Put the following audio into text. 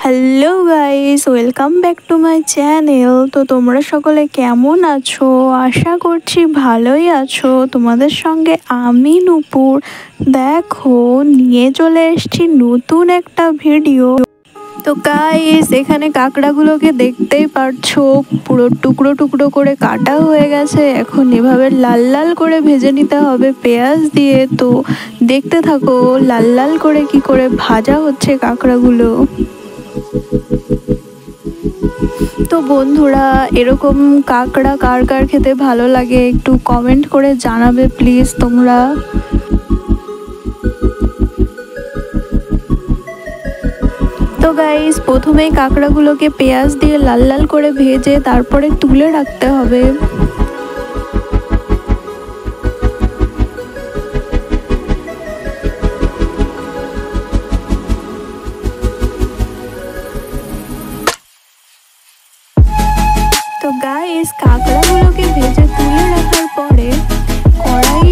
Hello guys, welcome back to my channel. তো তোমরা সকলে কেমন আছো? আশা করছি ভালোই আছো। তোমাদের সঙ্গে আমি নূপুর দেখো নিয়ে চলে এসেছি নতুন একটা ভিডিও। তো গাইস, এখানে কাঁকড়াগুলোকে দেখতেই পারছো, পুরো টুকরো টুকরো করে কাটা হয়ে গেছে। এখন এভাবে লাল লাল করে ভেজে নিতে হবে পেঁয়াজ দিয়ে। তো দেখতে থাকো লাল লাল করে কি করে ভাজা হচ্ছে কাঁকড়াগুলো। তো বন্ধুরা, এরকম কাঁকড়া কার কার খেতে ভালো লাগে একটু কমেন্ট করে জানাবে প্লিজ তোমরা। তো গাইস, প্রথমেই কাঁকড়াগুলোকে পেঁয়াজ দিয়ে লাল লাল করে ভেজে তারপরে তুলে রাখতে হবে। তো গাইস, কাঁকড়াগুলোকে ভেজে তুলে রাখার পরে কড়াই